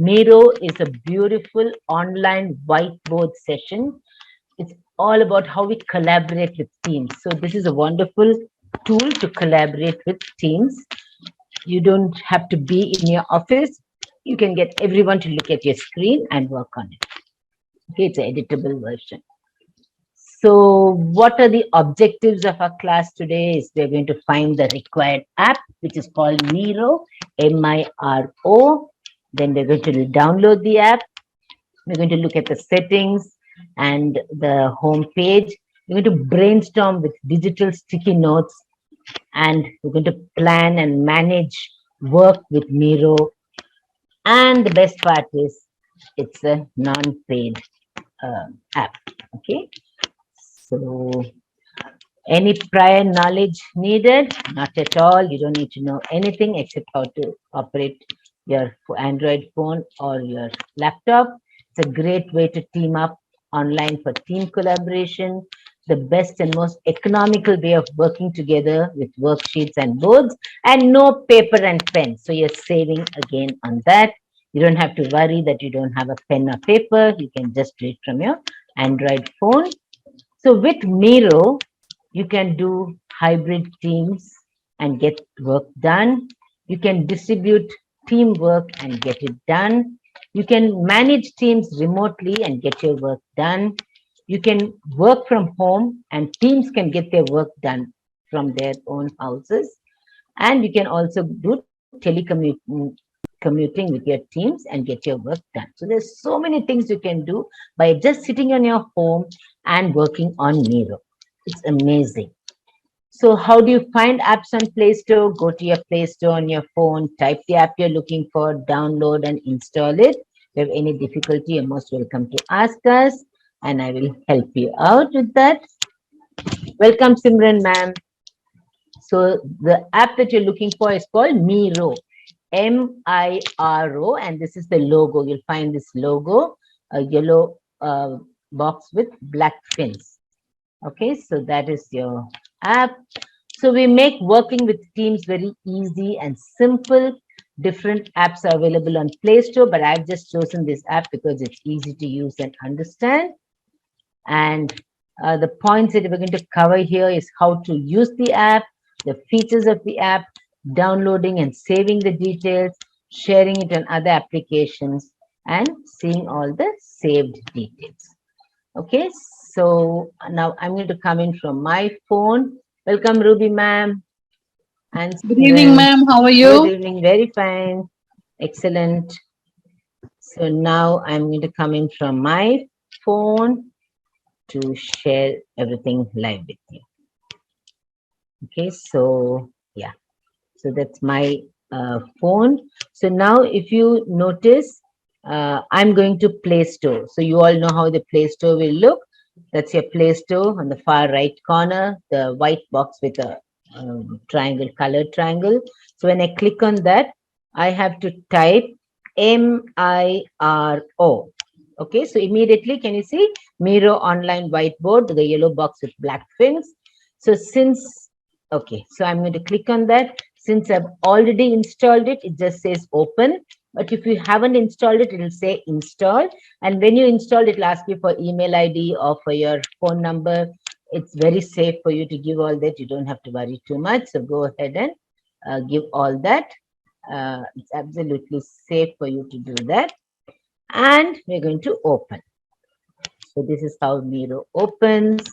Miro is a beautiful online whiteboard session. It's all about how we collaborate with teams. So this is a wonderful tool to collaborate with teams. You don't have to be in your office. You can get everyone to look at your screen and work on it. Okay, it's an editable version. So what are the objectives of our class today is we're going to find the required app, which is called Miro, M-I-R-O. Then we're going to download the app. We're going to look at the settings and the home page. We're going to brainstorm with digital sticky notes, and we're going to plan and manage work with Miro. And the best part is it's a non-paid app. Okay, so any prior knowledge needed? Not at all. You don't need to know anything except how to operate your Android phone or your laptop. It's a great way to team up online for team collaboration. The best and most economical way of working together with worksheets and boards, and no paper and pen. So you're saving again on that. You don't have to worry that you don't have a pen or paper. You can just do it from your Android phone. So with Miro, you can do hybrid teams and get work done. You can distribute teamwork and get it done. You can manage teams remotely and get your work done. You can work from home and teams can get their work done from their own houses. And you can also do commuting with your teams and get your work done. So there's so many things you can do by just sitting on your home and working on Miro. It's amazing. So how do you find apps on Play Store? Go to your Play Store on your phone, type the app you're looking for, download and install it. If you have any difficulty, you're most welcome to ask us, and I will help you out with that. Welcome, Simran ma'am. So the app that you're looking for is called Miro, M-I-R-O, and this is the logo. You'll find this logo, a yellow box with black fins. Okay, so that is your app. So we make working with teams very easy and simple. Different apps are available on Play Store, but I've just chosen this app because it's easy to use and understand. And the points that we're going to cover here is how to use the app, the features of the app, downloading and saving the details, sharing it on other applications, and seeing all the saved details. Okay, so now I'm going to come in from my phone. Welcome, Ruby ma'am. And Good evening, ma'am. How are you? Good evening. Very fine. Excellent. So now I'm going to come in from my phone to share everything live with you. Okay, so yeah, so that's my phone. So now if you notice, I'm going to Play Store. So you all know how the Play Store will look. That's your Play Store on the far right corner, the white box with a triangle, colored triangle. So when I click on that, I have to type M-I-R-O. Okay, so immediately, can you see Miro online whiteboard, the yellow box with black fins? So since, okay, so I'm going to click on that. Since I've already installed it, it just says open. But if you haven't installed it, it will say install. And when you install it, it'll ask you for email ID or for your phone number. It's very safe for you to give all that. You don't have to worry too much. So go ahead and give all that. It's absolutely safe for you to do that. And we're going to open. So this is how Miro opens.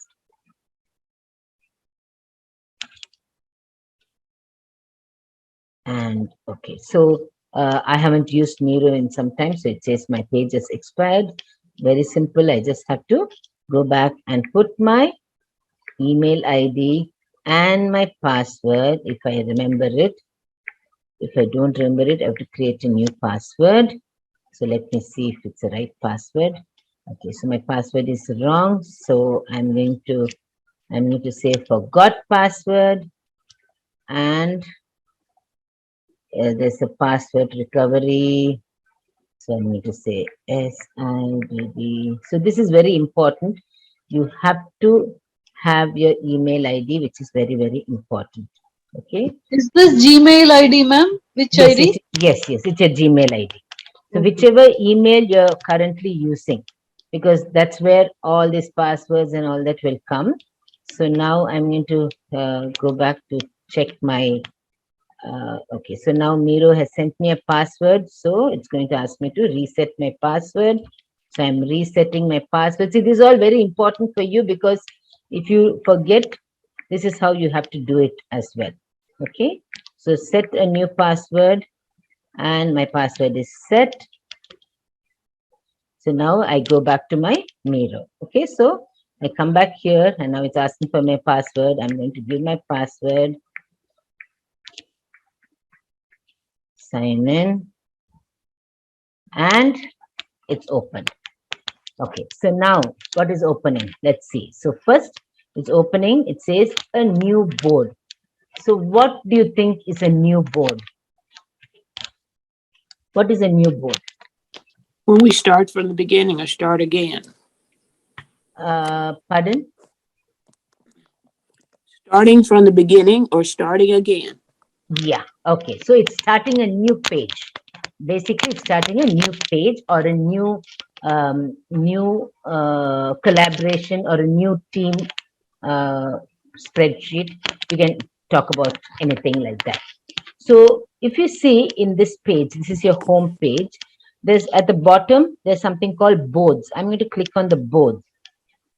And okay, so I haven't used Miro in some time, so it says my page has expired. Very simple. I just have to go back and put my email ID and my password if I remember it. If I don't remember it, I have to create a new password. So let me see if it's the right password. Okay, so my password is wrong. So I'm going to say forgot password, and there's a password recovery. So I'm going to say SIDD. So this is very important. You have to have your email ID, which is very, very important. Okay. Is this Gmail ID, ma'am? Which Yes, ID? yes, it's a Gmail ID. So whichever email you're currently using, because that's where all these passwords and all that will come. So now I'm going to go back to check my, okay, so now Miro has sent me a password. So it's going to ask me to reset my password. So I'm resetting my password. See, this is all very important for you because if you forget, this is how you have to do it as well. Okay, so set a new password and my password is set. So now I go back to my Miro. Okay, so I come back here and now it's asking for my password. I'm going to give my password, sign in, and it's opened. Okay, so now what is opening? Let's see. So first it's opening, it says a new board. So what do you think is a new board? What is a new board? When we start from the beginning or start again. Pardon? Starting from the beginning or starting again. Yeah, okay. So it's starting a new page. Basically, it's starting a new page or a new collaboration or a new team spreadsheet. You can talk about anything like that. So if you see in this page, this is your home page. There's at the bottom, there's something called boards. I'm going to click on the boards.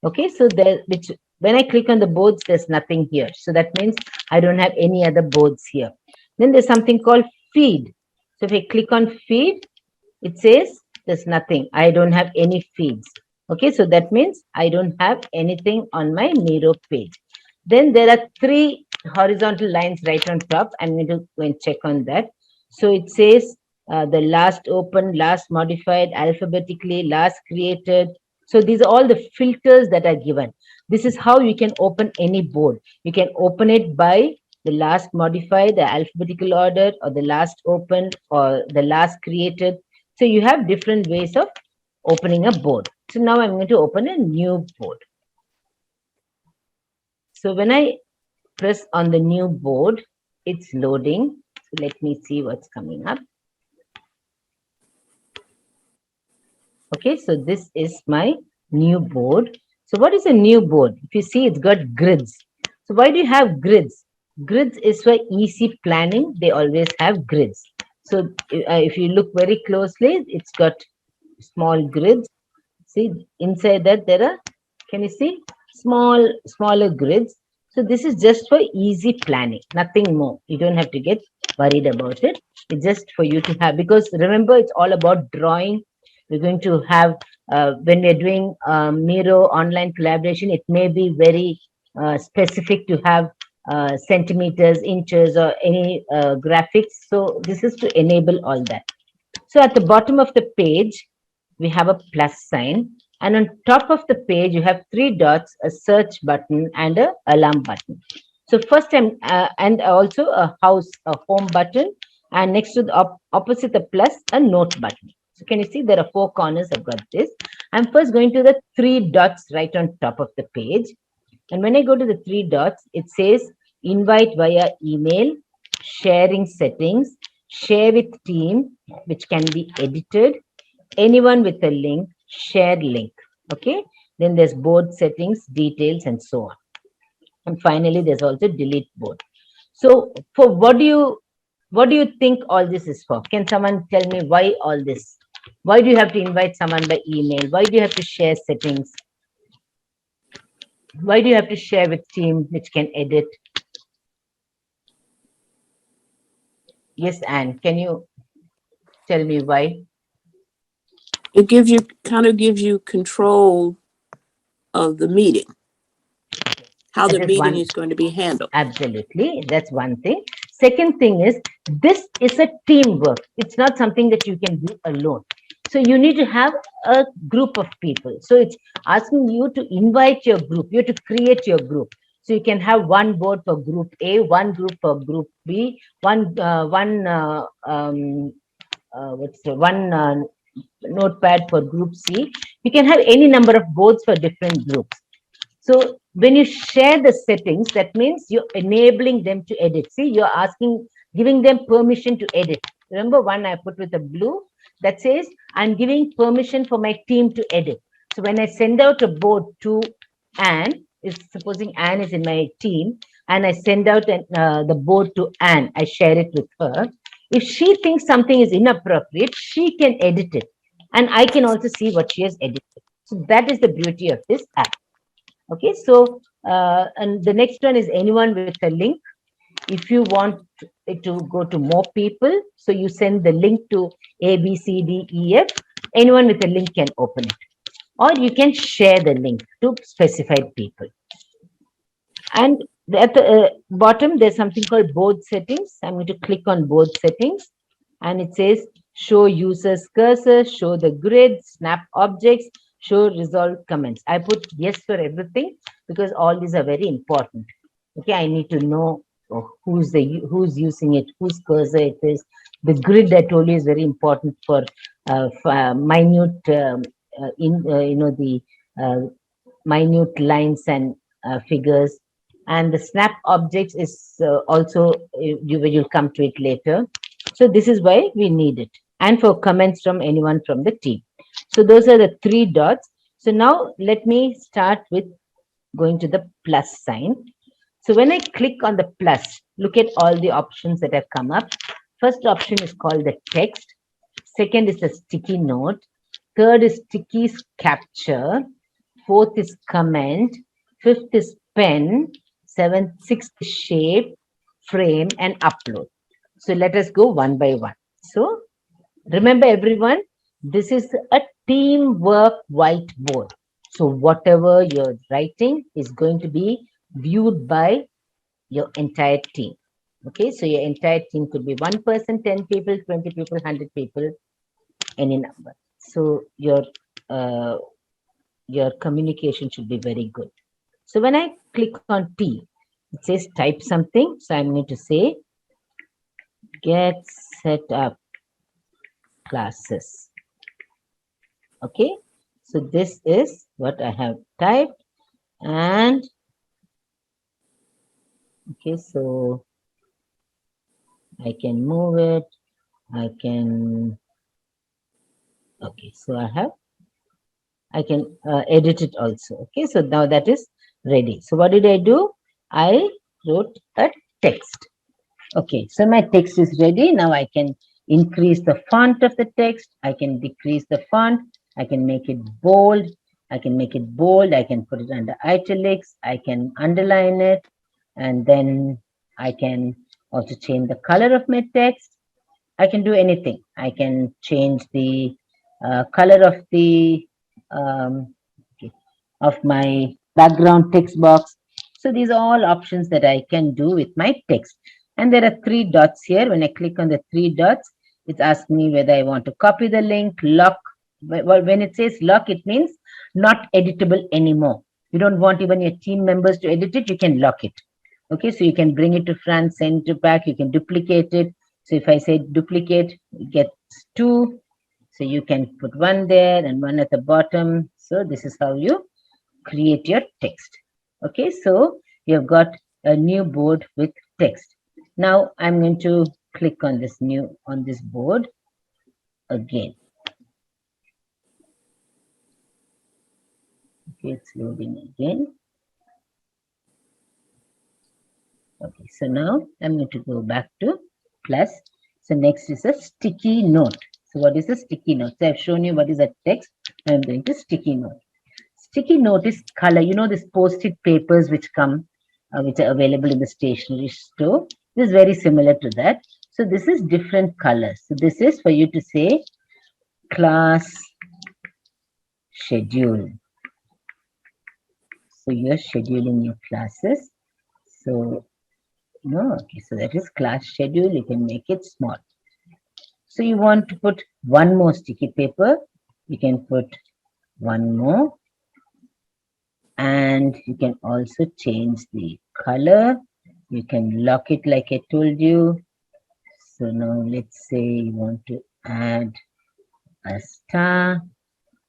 Okay, so there, which when I click on the boards, there's nothing here. So that means I don't have any other boards here. Then there's something called feed. So if I click on feed, it says there's nothing. I don't have any feeds. Okay, so that means I don't have anything on my Miro page. Then there are three horizontal lines right on top. I'm going to go and check on that. So it says the last opened, last modified, alphabetically, last created. So these are all the filters that are given. This is how you can open any board. You can open it by the last modified, the alphabetical order, or the last opened, or the last created. So you have different ways of opening a board. So now I'm going to open a new board. So when I press on the new board, it's loading. So let me see what's coming up. Okay, so this is my new board. So what is a new board? If you see, it's got grids. So why do you have grids? Grids is for easy planning. They always have grids. So if you look very closely, it's got small grids. See, inside that there are, can you see, smaller grids. So this is just for easy planning, nothing more. You don't have to get worried about it. It's just for you to have, because remember, it's all about drawing. We're going to have, when we're doing Miro online collaboration, it may be very specific to have centimeters, inches, or any graphics. So this is to enable all that. So at the bottom of the page, we have a plus sign. And on top of the page, you have three dots, a search button, and a alarm button. So first time, and also a home button, and next to the opposite the plus, a note button. So can you see there are four corners? I've got this. I'm first going to the three dots right on top of the page. And when I go to the three dots, it says invite via email, sharing settings, share with team, which can be edited, anyone with a link, share link. Okay. Then there's board settings, details, and so on. And finally, there's also delete board. So for what do you think all this is for? Can someone tell me why all this? Why do you have to invite someone by email? Why do you have to share settings? Why do you have to share with team which can edit? Yes, Anne, can you tell me why? It kind of gives you control of the meeting, how the meeting is going to be handled. Absolutely, that's one thing. Second thing is, this is a teamwork. It's not something that you can do alone. So you need to have a group of people. So it's asking you to invite your group. You have to create your group. So you can have one board for group A, one group for group B, one notepad for group C. You can have any number of boards for different groups. So when you share the settings, that means you're enabling them to edit. See, you're giving them permission to edit. Remember one I put with the blue? that says I'm giving permission for my team to edit. So when I send out a board to Anne, if supposing Anne is in my team, and I send out the board to Anne, I share it with her. If she thinks something is inappropriate, she can edit it. And I can also see what she has edited. So that is the beauty of this app. Okay, so and the next one is anyone with a link. If you want it to go to more people, so you send the link to A, B, C, D, E, F. Anyone with a link can open it. Or you can share the link to specified people. And at the bottom, there's something called board settings. I'm going to click on board settings. And it says show users cursor, show the grid, snap objects, show resolve comments. I put yes for everything because all these are very important. Okay, I need to know who's using it, whose cursor it is. The grid I told you is very important for minute the minute lines and figures. And the snap objects is also you'll come to it later. So this is why we need it, and for comments from anyone from the team. So those are the 3 dots. So now let me start with going to the plus sign. So when I click on the plus, look at all the options that have come up. First option is called the text. Second is the sticky note. Third is sticky capture. Fourth is comment. Fifth is pen. Sixth is shape, frame, and upload. So let us go one by one. So remember everyone, this is a teamwork whiteboard. So whatever you're writing is going to be viewed by your entire team. Okay, so your entire team could be 1 person, 10 people, 20 people, 100 people, any number. So your communication should be very good. So when I click on T, it says type something. So I'm going to say GetSetUp classes. Okay, so this is what I have typed. And okay, so I can move it. I can, okay, so I can edit it also. Okay, so now that is ready. So what did I do? I wrote a text. Okay, so my text is ready. Now I can increase the font of the text. I can decrease the font. I can make it bold. I can make it bold. I can put it under italics. I can underline it. And then I can also change the color of my text. I can do anything. I can change the color of the of my background text box. So these are all options that I can do with my text. And there are 3 dots here. When I click on the 3 dots, it's asking me whether I want to copy the link, lock. Well, when it says lock, it means not editable anymore. You don't want even your team members to edit it, you can lock it. Okay, so you can bring it to front, send it back, you can duplicate it. So if I say duplicate, it gets 2. So you can put 1 there and 1 at the bottom. So this is how you create your text. Okay, so you've got a new board with text. Now I'm going to click on this board again. Okay, it's loading again. Okay, so now I'm going to go back to plus. So next is a sticky note. So what is a sticky note? So I've shown you what is a text. I'm going to sticky note. Sticky note is color. You know, these post-it papers which come, which are available in the stationery store. This is very similar to that. So this is different colors. So this is for you to say class schedule. So you're scheduling your classes. So, okay, so that is class schedule. You can make it small. So you want to put 1 more sticky paper. You can put 1 more. And you can also change the color. You can lock it like I told you. So now let's say you want to add a star.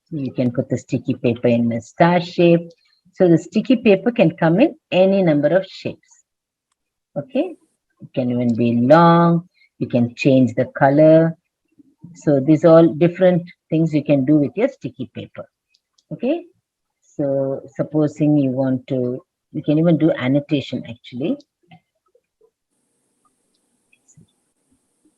So you can put the sticky paper in a star shape. So the sticky paper can come in any number of shapes. Okay, it can even be long. You can change the color. So these are all different things you can do with your sticky paper. Okay. So supposing you want to, you can even do annotation actually.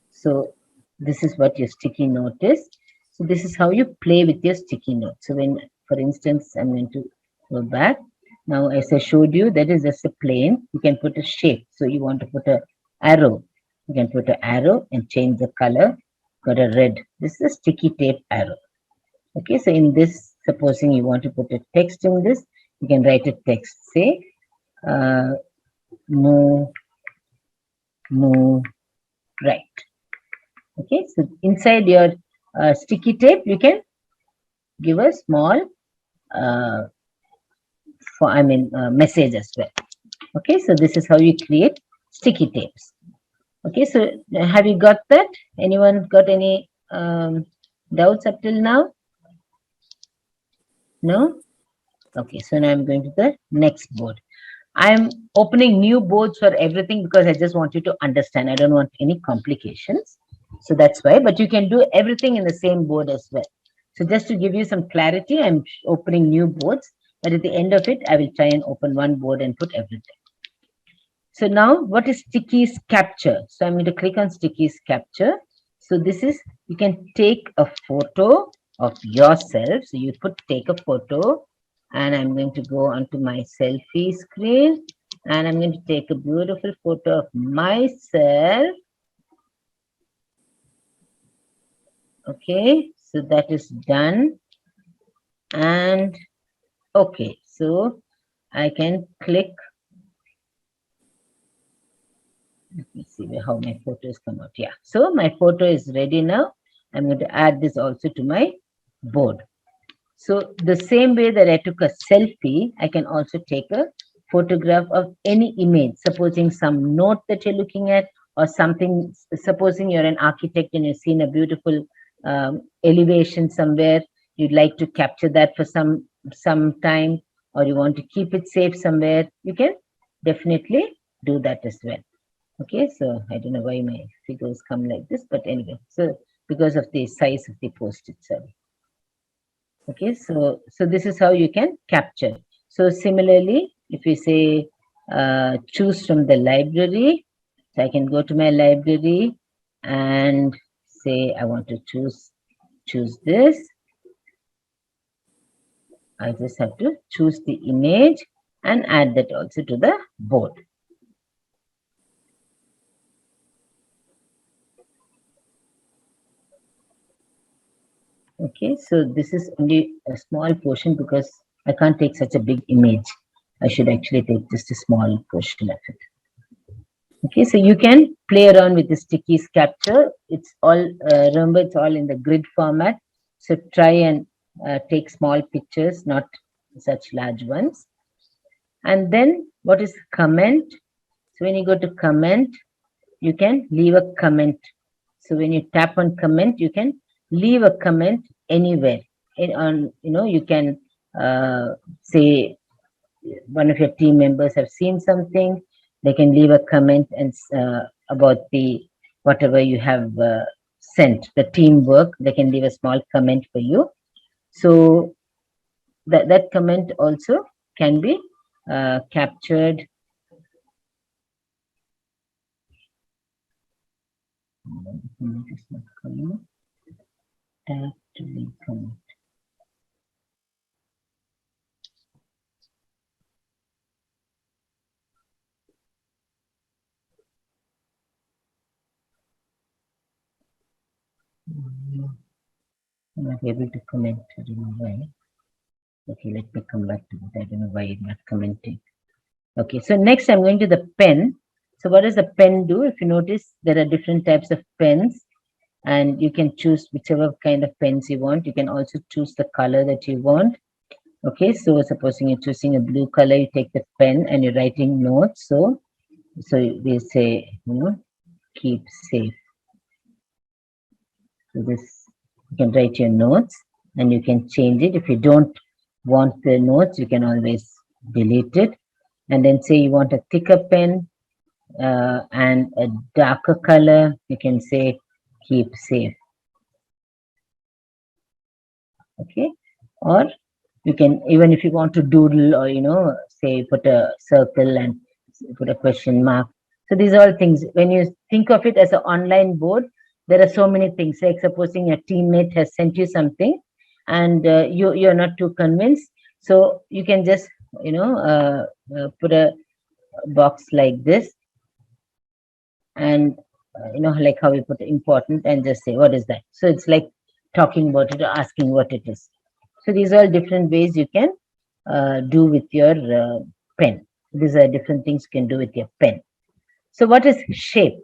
So this is what your sticky note is. So this is how you play with your sticky note. So when, for instance, I'm going to go back. Now, as I showed you, that is just a plane. You can put a shape. So you want to put a arrow. You can put an arrow and change the color. Got a red. This is a sticky tape arrow. Okay, so in this, supposing you want to put a text in this, you can write a text. Say, move, move, right. Okay, so inside your sticky tape, you can give a small, uh, message as well. Okay, so this is how you create sticky tapes. Okay, so have you got that? Anyone got any doubts up till now? No? Okay, so now I'm going to the next board. I'm opening new boards for everything because I just want you to understand. I don't want any complications. So that's why, but you can do everything in the same board as well. So just to give you some clarity, I'm opening new boards, but at the end of it, I will try and open one board and put everything. So now what is Sticky's capture? So I'm going to click on Sticky's capture. So this is, you can take a photo of yourself. So you put take a photo, and I'm going to go onto my selfie screen, and I'm going to take a beautiful photo of myself. Okay, so that is done. And okay, so I can click. Let me see how my photos come out. Yeah, so my photo is ready now. I'm going to add this also to my board. So the same way that I took a selfie, I can also take a photograph of any image, supposing some note that you're looking at, or something, supposing you're an architect and you've seen a beautiful elevation somewhere, you'd like to capture that for some time, or you want to keep it safe somewhere, you can definitely do that as well. Okay, so I don't know why my figures come like this, but anyway, so because of the size of the post itself. Okay, so this is how you can capture. So similarly, if we say choose from the library, so I can go to my library and say I want to choose this. I just have to choose the image and add that also to the board. Okay, so this is only a small portion because I can't take such a big image. I should actually take just a small portion of it. Okay, so you can play around with the stickies capture. It's all, remember, it's all in the grid format. So try and take small pictures, not such large ones. And then what is comment? So when you go to comment, you can leave a comment. So when you tap on comment, you can leave a comment anywhere. You can say one of your team members have seen something, they can leave a comment and about the whatever you have sent, the teamwork, they can leave a small comment for you. So that comment also can be captured. Tap to leave comment. I'm not able to comment. I don't know why. Okay, let me come back to it. I don't know why it's not commenting. Okay, so next I'm going to the pen. So what does the pen do? If you notice, there are different types of pens, and you can choose whichever kind of pens you want. You can also choose the color that you want. Okay, so supposing you're choosing a blue color, you take the pen and you're writing notes. So we say, keep safe. So this, you can write your notes and you can change it. If you don't want the notes, you can always delete it. And then say you want a thicker pen and a darker color, you can say keep safe. Okay, or you can, even if you want to doodle, or say put a circle and put a question mark. So these are all things. When you think of it as an online board, there are so many things. Like supposing your teammate has sent you something, and you're not too convinced, so you can just put a box like this, and like how we put important, and just say what is that. So it's like talking about it or asking what it is. So these are all different ways you can do with your pen. These are different things you can do with your pen. So what is shape?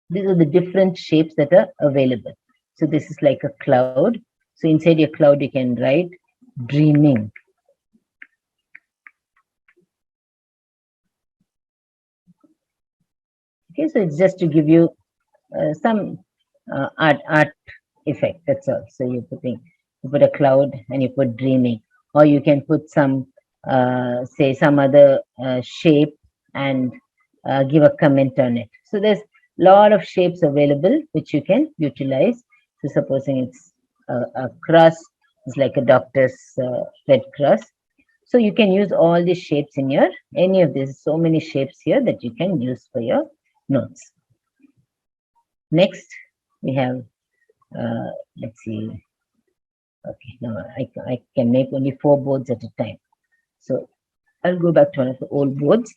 These are the different shapes that are available. So this is like a cloud. So inside your cloud you can write dreaming. Okay, so it's just to give you some art effect. That's all. So you put a cloud and you put dreaming, or you can put some say some other shape and give a comment on it. So there's a lot of shapes available which you can utilize. So supposing it's a cross, it's like a doctor's red cross. So you can use all these shapes in your any of these. So many shapes here that you can use for your notes. Next, we have, let's see, okay, now I can make only 4 boards at a time. So I'll go back to one of the old boards.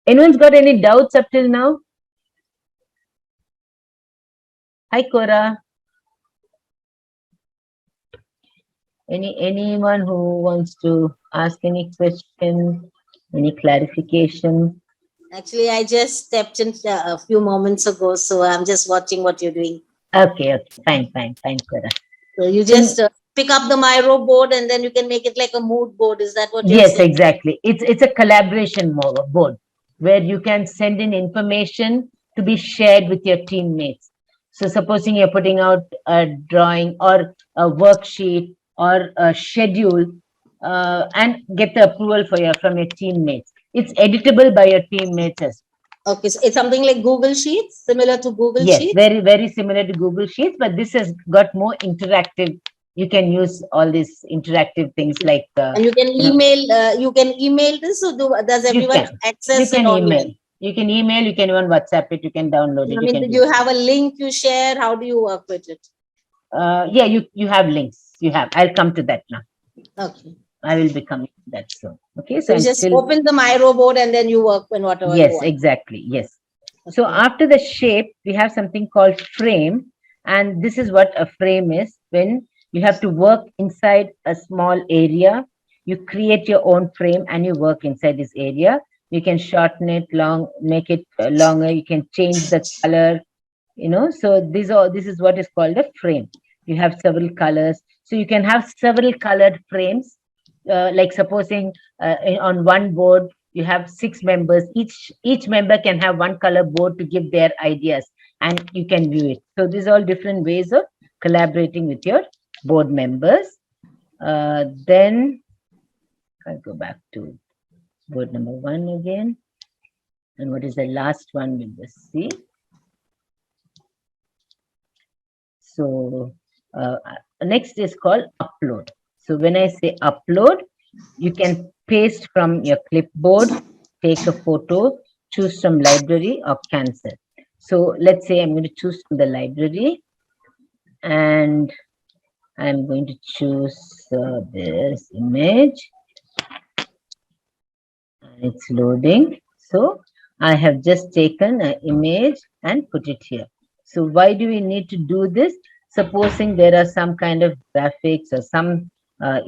Anyone's got any doubts up till now? Hi, Cora. Anyone who wants to ask any question, any clarification? Actually, I just stepped in a few moments ago, so I'm just watching what you're doing. Okay, fine, Cora. So you just pick up the Miro board and then you can make it like a mood board. Is that what you're Yes, saying? exactly. It's a collaboration board where you can send in information to be shared with your teammates. So supposing you're putting out a drawing or a worksheet or a schedule and get the approval from your teammates. It's editable by your teammates as well. Okay, so it's something like Google Sheets, similar to Google Yes, Sheets? very, very similar to Google Sheets, but this has got more interactive. You can use all these interactive things like and you can email this, so does everyone access it online? You can email, you can even WhatsApp it, you can download it. I mean, do you have a link you share? How do you work with it? Yeah, you have links. You have. I'll come to that now. Okay. I will be coming to that soon. Okay, so you just open the Miro board and then you work when whatever you yes, want. exactly. Yes. Okay. So after the shape, we have something called frame, and this is what a frame is. When you have to work inside a small area, you create your own frame and you work inside this area. You can shorten it make it longer. You can change the color. So this is what is called a frame. You have several colors, so you can have several colored frames. Like supposing on one board you have 6 members, each member can have one color board to give their ideas, and you can view it. So these are all different ways of collaborating with your board members. Then I'll go back to board number 1 again, and what is the last one we'll just see. So next is called upload. So when I say upload, you can paste from your clipboard, take a photo, choose from library or cancel. So let's say I'm going to choose from the library, and I'm going to choose this image. It's loading. So I have just taken an image and put it here. So why do we need to do this? Supposing there are some kind of graphics or some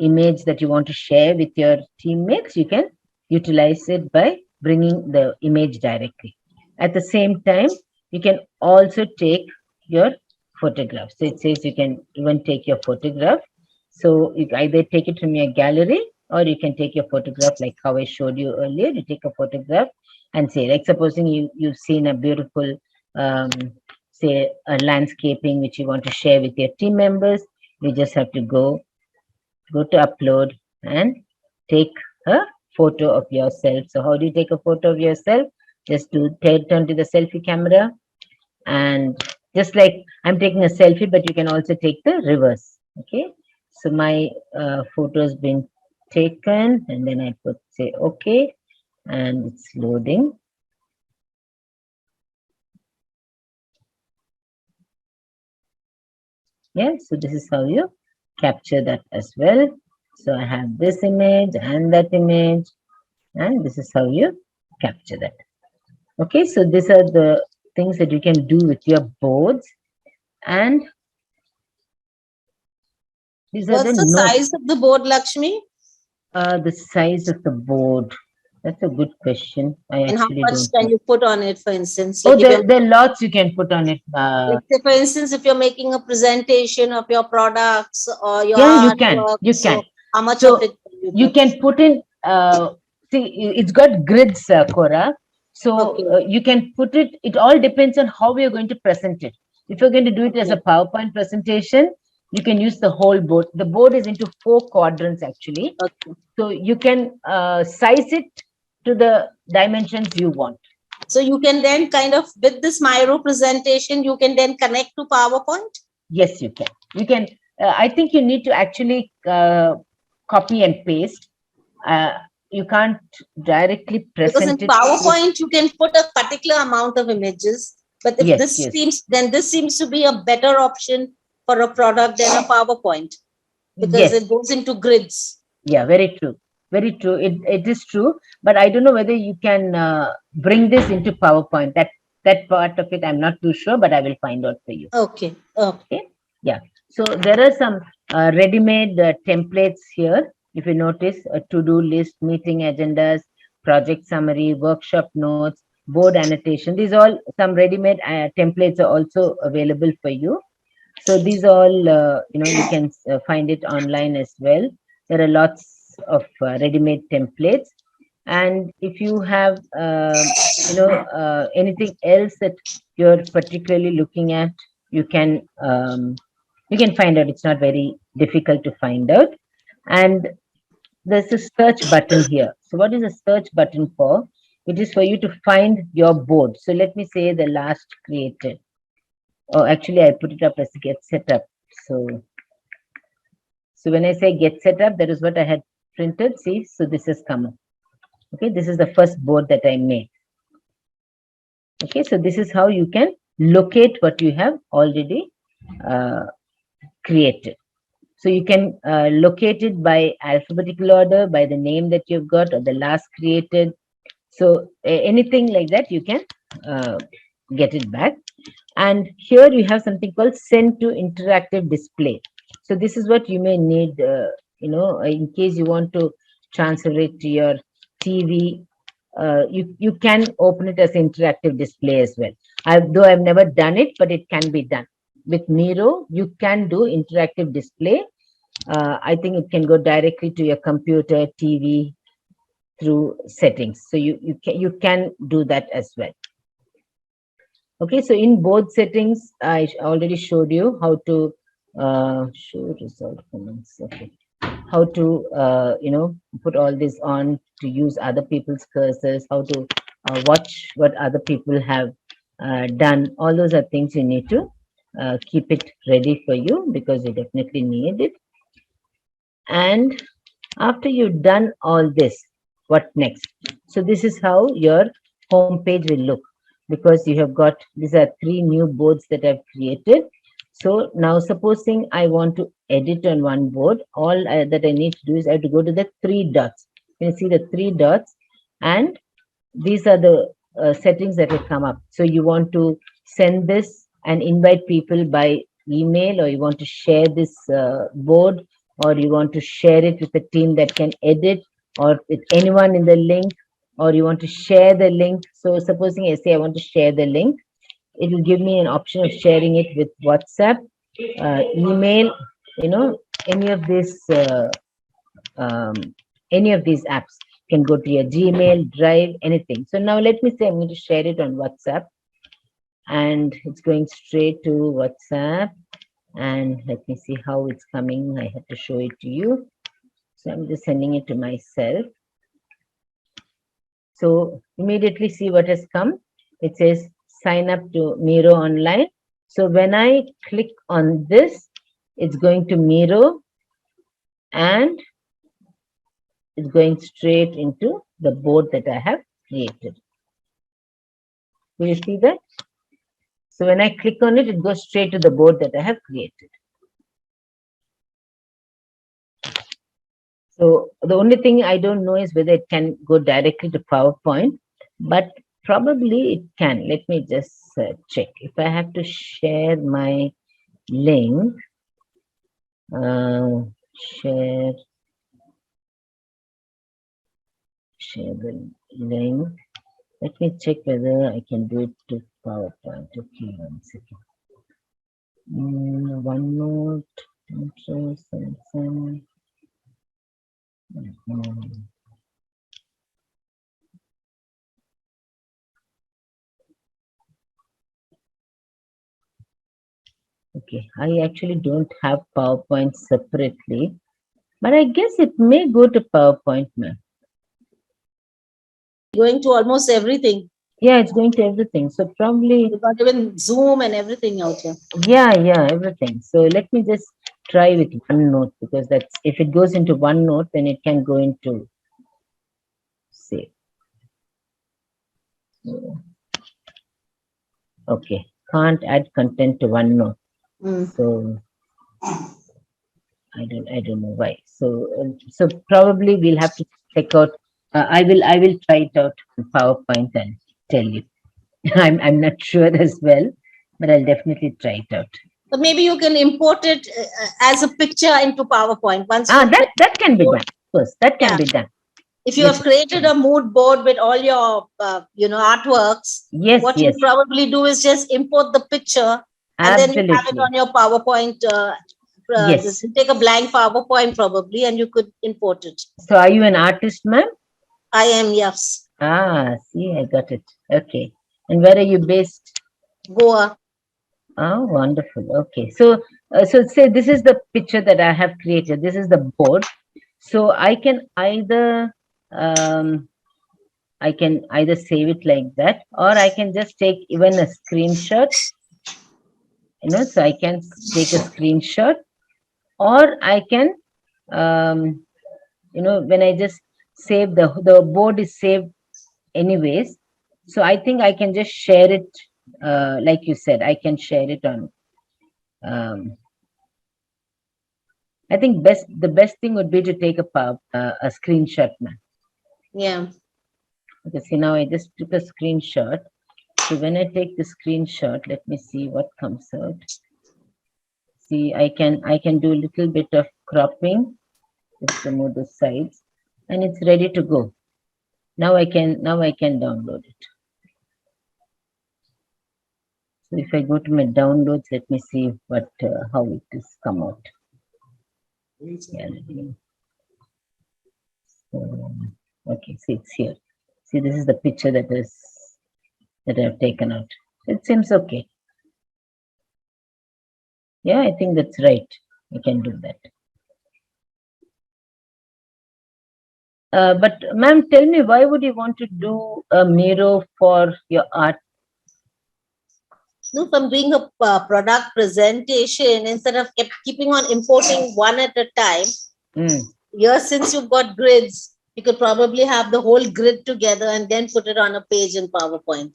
image that you want to share with your teammates, you can utilize it by bringing the image directly. At the same time, you can also take your photograph. So it says you can even take your photograph. So you either take it from your gallery, or you can take your photograph like how I showed you earlier. You take a photograph and say, like supposing you've seen a beautiful say a landscaping which you want to share with your team members. You just have to go to upload and take a photo of yourself. So how do you take a photo of yourself? Just to turn to the selfie camera and Just like I'm taking a selfie, but you can also take the reverse. Okay. So my photo has been taken, and then I put say okay, and it's loading. Yeah, so this is how you capture that as well. So I have this image and that image, and this is how you capture that. Okay, so these are the things that you can do with your boards, and these are the What's the notes. size of the board, Lakshmi? The size of the board. That's a good question. I And how actually much don't can know. you put on it, for instance? Oh, Like if you're, there are lots you can put on it. like say for instance, if you're making a presentation of your products or your Yeah, you can. artwork, You can. so how much of So it can you you put? can put in. See, it's got grids, Cora. So Okay. you can put it. It all depends on how we are going to present it. If you're going to do it as a Okay. PowerPoint presentation, you can use the whole board. The board is into 4 quadrants actually. Okay. So you can size it to the dimensions you want. So you can then kind of, with this Miro presentation, you can then connect to PowerPoint? Yes, you can. You can. I think you need to actually copy and paste. Uh, you can't directly Because in present it. PowerPoint, you can put a particular amount of images. But if Yes, this yes, seems, then this seems to be a better option for a product than a PowerPoint because yes. it goes into grids. Yeah, very true. Very true. It is true. But I don't know whether you can bring this into PowerPoint. That part of it, I'm not too sure, but I will find out for you. Okay. Okay. Okay. Yeah. So there are some ready-made templates here. If you notice, a to-do list, meeting agendas, project summary, workshop notes, board annotation. These all some ready-made templates are also available for you. So these all, you can find it online as well. There are lots of ready-made templates. And if you have, anything else that you're particularly looking at, you can find out. It's not very difficult to find out. And there's a search button here. So what is a search button for? It is for you to find your board. So let me say the last created. Oh, actually, I put it up as get set up. So when I say get set up, that is what I had printed. See, so this has come up. Okay, this is the first board that I made. Okay, so this is how you can locate what you have already uh, created. So you can locate it by alphabetical order, by the name that you've got, or the last created. So anything like that, you can uh, get it back. And here you have something called send to interactive display. So this is what you may need, in case you want to transfer it to your TV. You can open it as interactive display as well. Though I've never done it, but it can be done. With Miro, you can do interactive display. I think it can go directly to your computer, TV through settings. So you can do that as well. Okay, so in both settings, I already showed you how to show result comments. Okay, how to put all this on, to use other people's cursors, how to watch what other people have done. All those are things you need to keep it ready for you, because you definitely need it. And after you've done all this, what next? So this is how your home page will look, because you have got, these are 3 new boards that I've created. So now supposing I want to edit on one board, all that I need to do is I have to go to the 3 dots. You see the 3 dots, and these are the settings that will come up. So you want to send this and invite people by email, or you want to share this board, or you want to share it with a team that can edit, or with anyone in the link, or you want to share the link. So supposing I say I want to share the link, it will give me an option of sharing it with WhatsApp, email, any of this um, any of these apps. You can go to your Gmail, Drive, anything. So now let me say I'm going to share it on WhatsApp, and it's going straight to WhatsApp. And let me see how it's coming. I have to show it to you. So I'm just sending it to myself. So immediately see what has come. It says sign up to Miro online. So when I click on this, it's going to Miro and it's going straight into the board that I have created. Do you see that? So when I click on it, it goes straight to the board that I have created. So the only thing I don't know is whether it can go directly to PowerPoint, but probably it can. Let me just check. If I have to share my link, share the link. Let me check whether I can do it to PowerPoint. Okay, 1 second. OneNote, interest, and okay, I actually don't have PowerPoint separately, but I guess it may go to PowerPoint now. Going to almost everything. Yeah, it's going to everything. So probably You got even Zoom and everything out here. yeah, everything. So let me just try with OneNote, because that's, if it goes into OneNote, then it can go into, say, okay, can't add content to OneNote. So I don't know why. So probably we'll have to check out. I will try it out on PowerPoint and tell you. I'm not sure as well, but I'll definitely try it out. But maybe you can import it as a picture into PowerPoint. Once That can be done. Of course, that can be done. If you have created a mood board with all your artworks, Yes, what yes. you probably do is just import the picture and then you have it on your PowerPoint. Yes. You take a blank PowerPoint probably and you could import it. So are you an artist, ma'am? I am, yes. See, I got it. Okay. And where are you based? Goa. Oh, wonderful. Okay. So say this is the picture that I have created. This is the board. So I can either save it like that, or I can just take even a screenshot. So I can take a screenshot, or I can, when I just save the board is saved anyways. So I think I can just share it, like you said, I can share it on. I think the best thing would be to take a screenshot now. Yeah. Okay, see, now I just took a screenshot. So when I take the screenshot, let me see what comes out. See, I can do a little bit of cropping, just remove the sides, and it's ready to go. Now I can download it. So if I go to my downloads, let me see how it is come out. Okay, see, it's here. See, this is the picture that I've taken out. It seems okay. Yeah, I think that's right. I can do that. But ma'am, tell me, why would you want to do a Miro for your art? No, if I'm doing a product presentation, instead of keeping on importing one at a time, here, since you've got grids, you could probably have the whole grid together and then put it on a page in PowerPoint.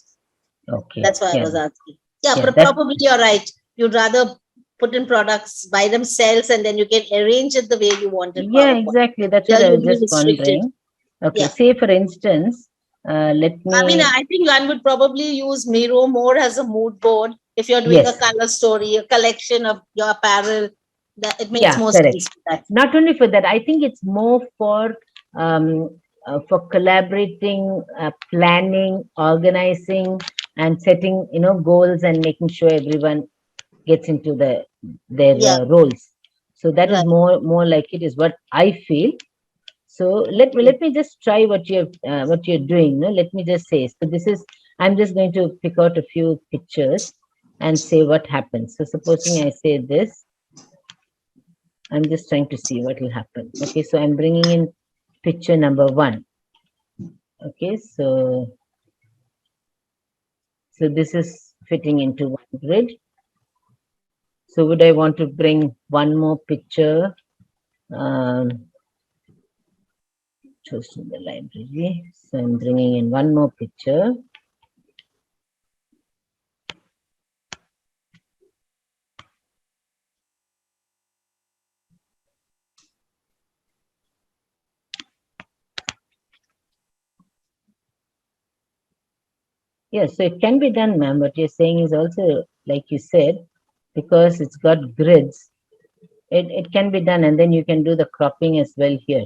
Okay. That's why I was asking. Yeah, Yeah, probably you're right. You'd rather put in products by themselves and then you can arrange it the way you want it. Yeah, exactly. That's what I was just wondering. Okay, say for instance, let me. I mean, I think one would probably use Miro more as a mood board if you're doing a color story, a collection of your apparel. That it makes more sense for that. Not only for that, I think it's more for collaborating, planning, organizing, and setting goals and making sure everyone gets into their roles. So that is more like it is what I feel. So let me just try what you're doing. No, let me just say. So this is, I'm just going to pick out a few pictures and say what happens. So supposing I say this, I'm just trying to see what will happen. Okay, so I'm bringing in picture number 1. Okay, so this is fitting into one grid. So would I want to bring one more picture? Choose in the library. So I'm bringing in one more picture. Yes, so it can be done, ma'am. What you're saying is also, like you said, because it's got grids, it can be done, and then you can do the cropping as well here.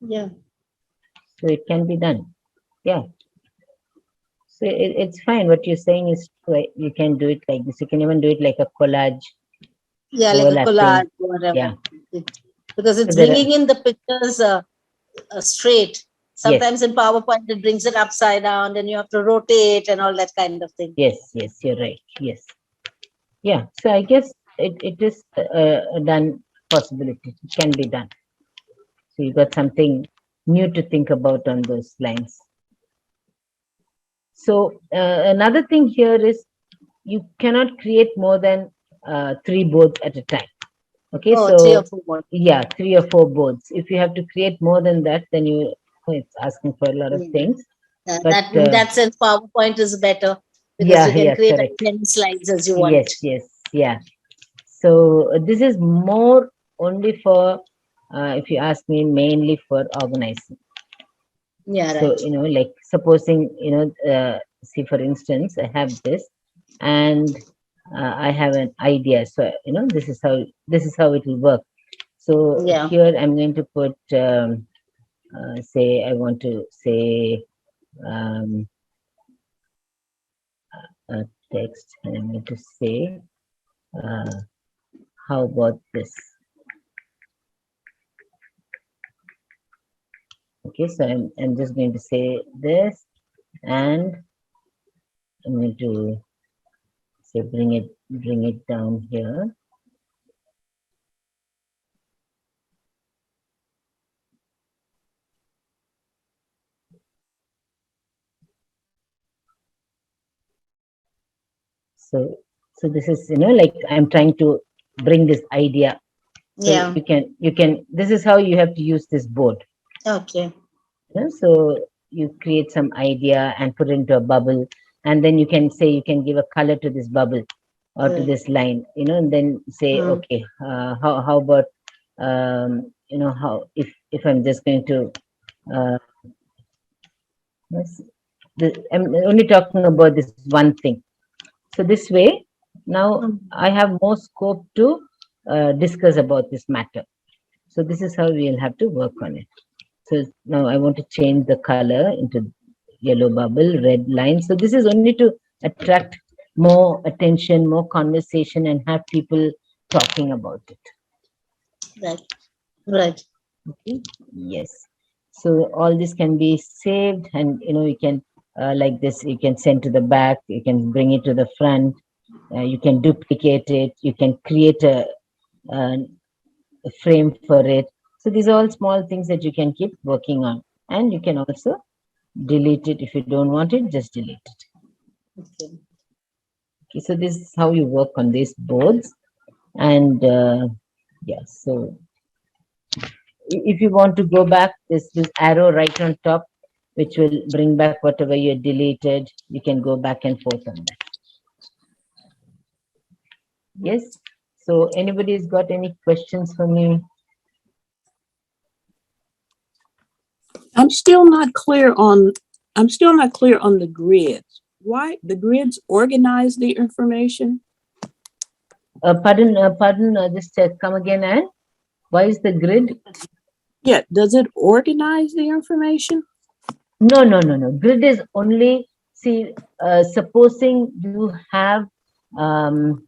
Yeah. So it can be done. Yeah. So it's fine. What you're saying is right. You can do it like this. You can even do it like a collage. Yeah, like a overlapping. collage, whatever. Yeah. Because it's So there are- bringing in the pictures straight. Sometimes in PowerPoint it brings it upside down, and you have to rotate and all that kind of thing. Yes, yes, you're right. Yes. Yeah. So I guess it is a done possibility. It can be done. So you got something new to think about on those lines. So another thing here is you cannot create more than 3 boards at a time. Okay, Oh, so 3 or 4 boards. yeah, 3 or 4 boards. If you have to create more than that, then it's asking for a lot of things. But That in that sense, PowerPoint is better because yeah, you can yeah, create as correct. many slides as you want. Yes, yes, yeah. So this is more only for, if you ask me, mainly for organizing. Yeah, So right. like supposing see, for instance, I have this, and I have an idea. So this is how it will work. So Yeah. here I'm going to put, say I want to say a text, and I'm going to say, how about this? Okay, so I'm just going to say this, and I'm going to say bring it down here. So this is like I'm trying to bring this idea. So Yeah. you can this is how you have to use this board. Okay. So you create some idea and put it into a bubble, and then you can say you can give a color to this bubble or to this line, and then say, okay, how about how if I'm just going to I'm only talking about this one thing. So this way, now I have more scope to discuss about this matter. So this is how we'll have to work on it. So now I want to change the color into yellow bubble, red line. So this is only to attract more attention, more conversation, and have people talking about it. Right. Right. Okay. Yes. So all this can be saved, and you can like this. You can send to the back. You can bring it to the front. You can duplicate it. You can create a frame for it. So these are all small things that you can keep working on, and you can also delete it if you don't want it. Just delete it. Okay. Okay. So this is how you work on these boards, and yeah. So if you want to go back, there's this arrow right on top, which will bring back whatever you deleted. You can go back and forth on that. Yes. So anybody's got any questions for me? I'm still not clear on the grids. Why the grids organize the information? Pardon, just come again, and why is the grid? Yeah, does it organize the information? No. Grid is only, see, supposing you have, so,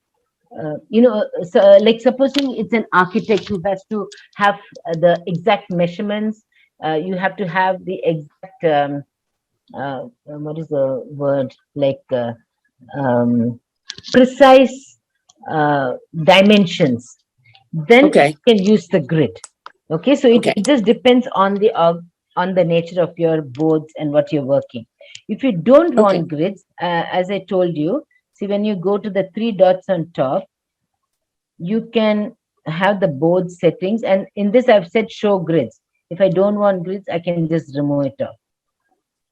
like supposing it's an architect who has to have the exact measurements. You have to have the exact, what is the word? Like precise dimensions. Then Okay. you can use the grid. Okay, so Okay. it just depends on the nature of your boards and what you're working. If you don't want grids, as I told you, see, when you go to the 3 dots on top, you can have the board settings, and in this I've said show grids. If I don't want grids, I can just remove it off.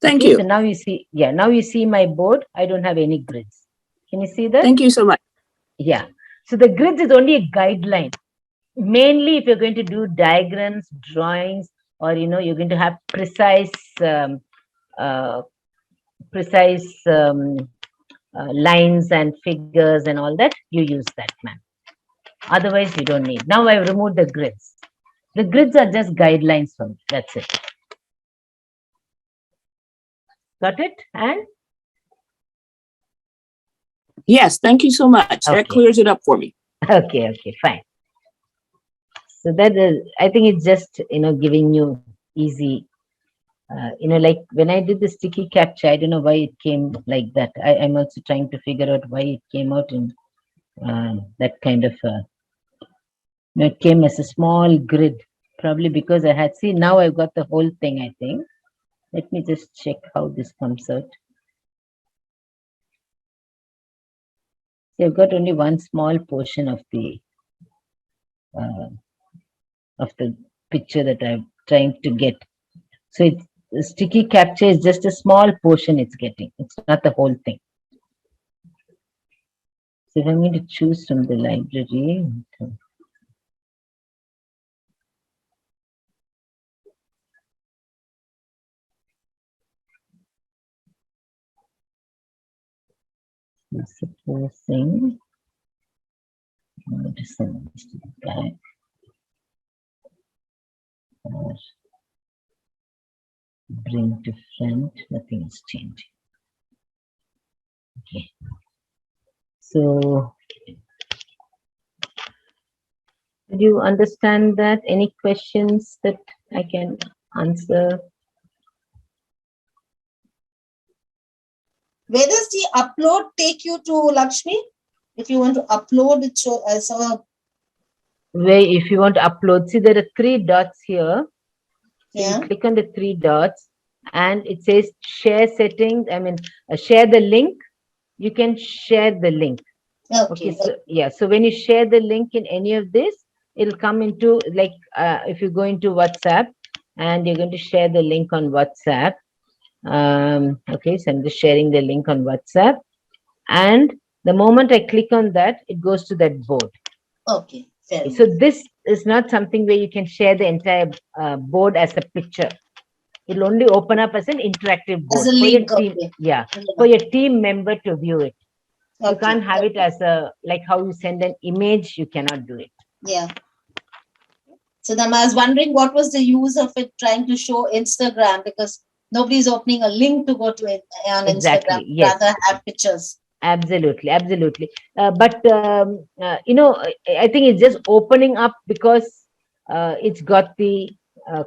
Thank Okay, so you. now you see, yeah, now you see my board. I don't have any grids. Can you see that? Thank you so much. Yeah. So the grids is only a guideline. Mainly if you're going to do diagrams, drawings, or you're going to have precise uh, precise lines and figures and all that, you use that, man. Otherwise, you don't need. Now I've removed the grids. The grids are just guidelines for me. That's it. Got it? And Yes, thank you so much. That okay. clears it up for me. Okay, fine. So that is, I think it's just, giving you easy, like when I did the sticky capture, I don't know why it came like that. I'm also trying to figure out why it came out in that kind of, it came as a small grid, probably because I had, see, now I've got the whole thing, I think. Let me just check how this comes out. See, I've got only one small portion of the picture that I'm trying to get. So it's the sticky capture is just a small portion it's getting. It's not the whole thing. So if I'm going to choose from the library, supposing I want to send this to the back, or bring to front, nothing is changing. Okay. So did you understand that? Any questions that I can answer? Where does the upload take you to, Lakshmi? If you want to upload it, so as a Where if you want to upload, see there are 3 dots here. So yeah. you click on the 3 dots and it says share settings. I mean, share the link. You can share the link. Okay. So yeah. So when you share the link in any of this, it'll come into like if you go into WhatsApp and you're going to share the link on WhatsApp. Okay. So I'm just sharing the link on WhatsApp, and the moment I click on that, it goes to that board. Okay. Fair So this is not something where you can share the entire board as a picture. It'll only open up as an interactive board as a link, for your team. Yeah, for your team member to view it. You can't have it as a, like how you send an image, you cannot do it. Yeah. So then I was wondering what was the use of it trying to show Instagram, because nobody's opening a link to go to it on Instagram. Yes. Rather have pictures. Absolutely. But I think it's just opening up because it's got the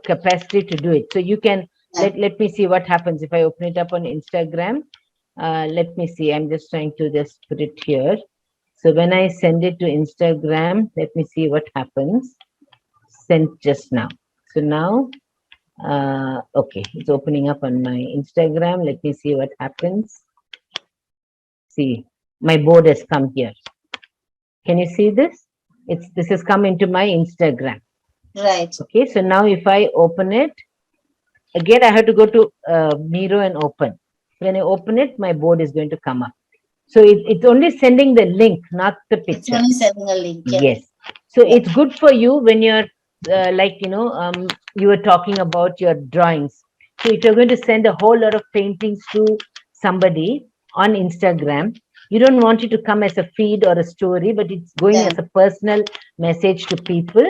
capacity to do it. So you can let me see what happens if I open it up on Instagram. Let me see. I'm just trying to just put it here. So when I send it to Instagram, let me see what happens. Sent just now. So now, okay, it's opening up on my Instagram. Let me see what happens. See, my board has come here. Can you see this? This has come into my Instagram. Right. Okay, so now if I open it, again I have to go to Miro and open. When I open it, my board is going to come up. So it's only sending the link, not the picture. It's only sending a link. Yeah. Yes. So it's good for you when you're you were talking about your drawings. So if you're going to send a whole lot of paintings to somebody on Instagram, you don't want it to come as a feed or a story, but it's going as a personal message to people.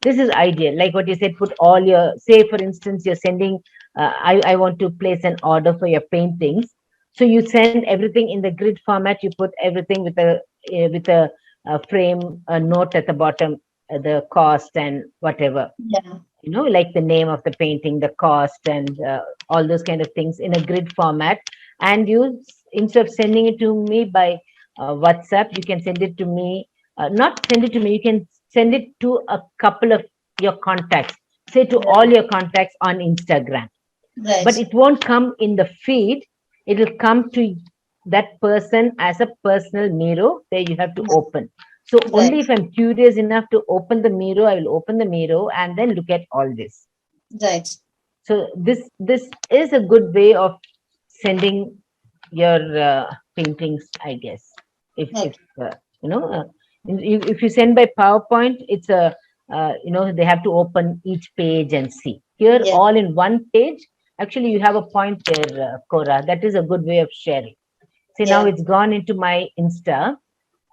This is ideal. Like what you said, put all your, say for instance, you're sending, I want to place an order for your paintings. So you send everything in the grid format. You put everything with a frame, a note at the bottom, the cost and whatever. Yeah. Like the name of the painting, the cost, and all those kind of things in a grid format. And you, instead of sending it to me by WhatsApp, you can send it to me. Not send it to me. You can send it to a couple of your contacts. Say to all your contacts on Instagram. Right. But it won't come in the feed. It'll come to that person as a personal Miro where you have to open. So Right. only if I'm curious enough to open the Miro, I will open the Miro and then look at all this. Right. So this is a good way of sending your paintings, I guess. If Right. you know, if you send by PowerPoint, it's a they have to open each page and see. Here, Yeah. all in one page. Actually, you have a point there, Cora. That is a good way of sharing. See, now Yeah. it's gone into my Insta.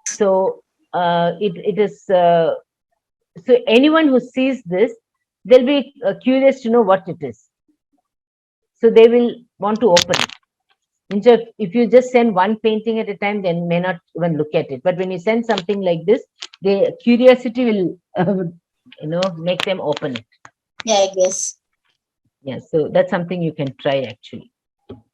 So it is. So anyone who sees this, they'll be curious to know what it is. So they will want to open it. Instead, if you just send one painting at a time, then may not even look at it. But when you send something like this, the curiosity will, make them open it. Yeah, I guess. Yeah, so that's something you can try actually.